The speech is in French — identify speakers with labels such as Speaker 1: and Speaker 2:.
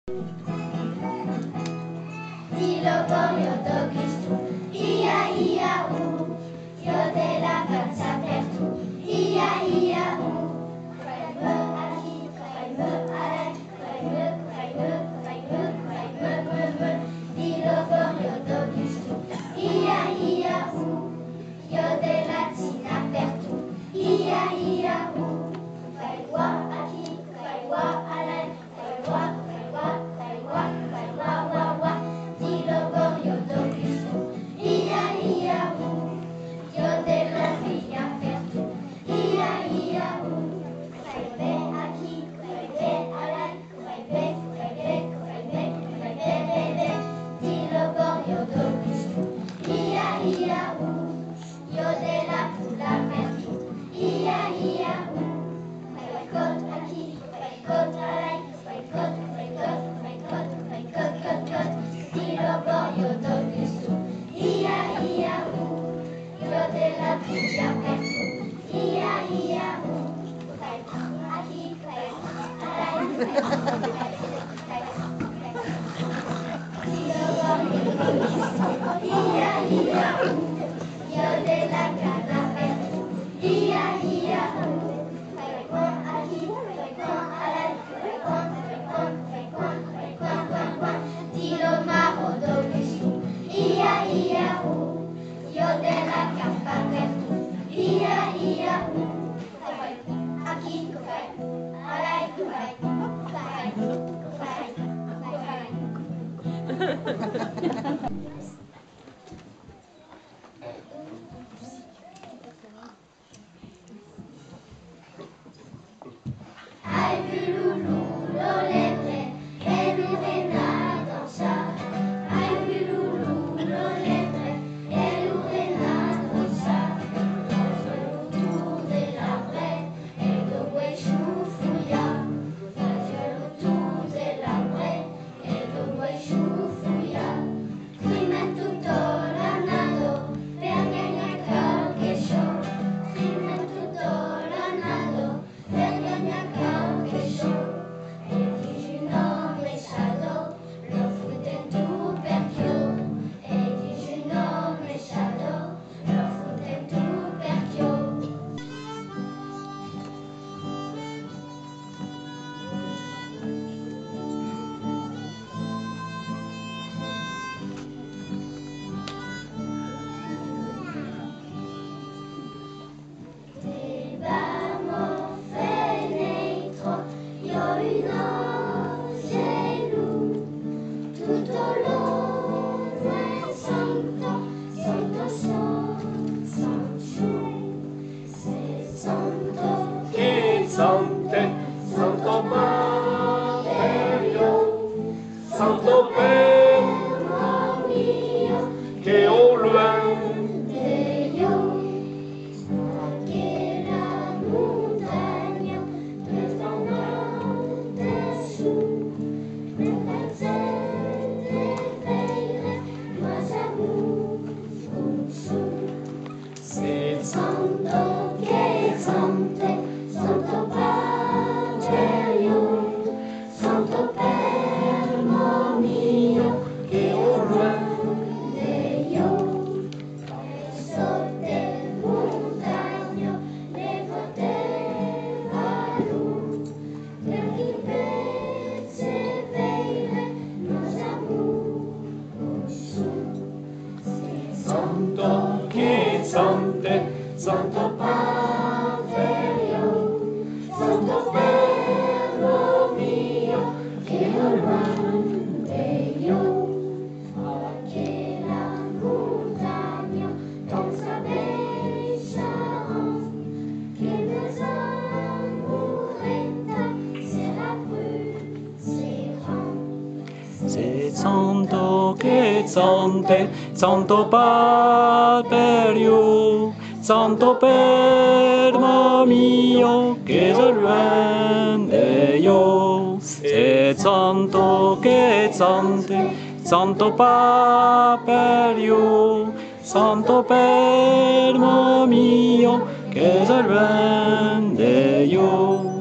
Speaker 1: Dilogorio d'Augustus, ia-ia-ou, io della casa per tu, ia-ia-ou. Kruime aki, kruime alek, kruime, Dilogorio d'Augustus, ia-ia-ou, io della tina per tu, ia-ia-ou. Kruime aki, kruime alek, Dilogorio d'Augustus, ia-ia-ou, io della figlia per tu, ia-ia-ou. Kruime aki, kruime alek, Dilogorio d'Augustus, ia-ia-ou, io della poula per tu, ia-ia-ou. Kruime aki, kruime alek, Dilogorio d'Augustus, ia-ia-ou, io della figlia per tu, ia-ia-ou. Kruime aki, Dilogorio d'Augustus, ia-ia-ou, io della casa per tu, ia-ia-ou. Kruime aki, Dilomaro d'Augustus, ia-ia-ou, io della cappa per tu, ia-ia-ou. Aki, alai, Hai vu Loulou, l'olèvre, et Lourena dansa. Hai vu Loulou, l'olèvre, et Lourena dansa. Autour de l'arbre, et de Chou-Fouilla. Autour de l'arbre, et de Chou-Fouilla. Prima tutto l'annado, per gagnar qualche show. Prima tutto l'annado, per gagnar qualche show. E dici no, mresciado, lo futen tu per chio. E dici no, mresciado, lo futen tu per chio. Vamos fenestro, io una gelou, tutto l'anno è santo, santo c'est santo
Speaker 2: Che sante, santo Mario, santo Père
Speaker 1: mio,
Speaker 2: che au loin
Speaker 1: Dio, che la montagna resta su, per fazzette vere, ma siamo su.
Speaker 2: c'est
Speaker 1: Santo che sante, santo Paterio, santo Permo mio,
Speaker 2: che au loin
Speaker 1: Dio, sotto montagna, le potevano, per chi persevera, noi siamo su.
Speaker 2: santo che sante, santo
Speaker 1: Paterio, santo Perro mio, che ormai io, che la montagna non sapesse che mesamoretta sera brusera.
Speaker 2: c'est santo che sante, santo Paterio, santo Père mio che je loin de io. C'est santo che sante, santo Paterio, santo Père mio che je loin de io.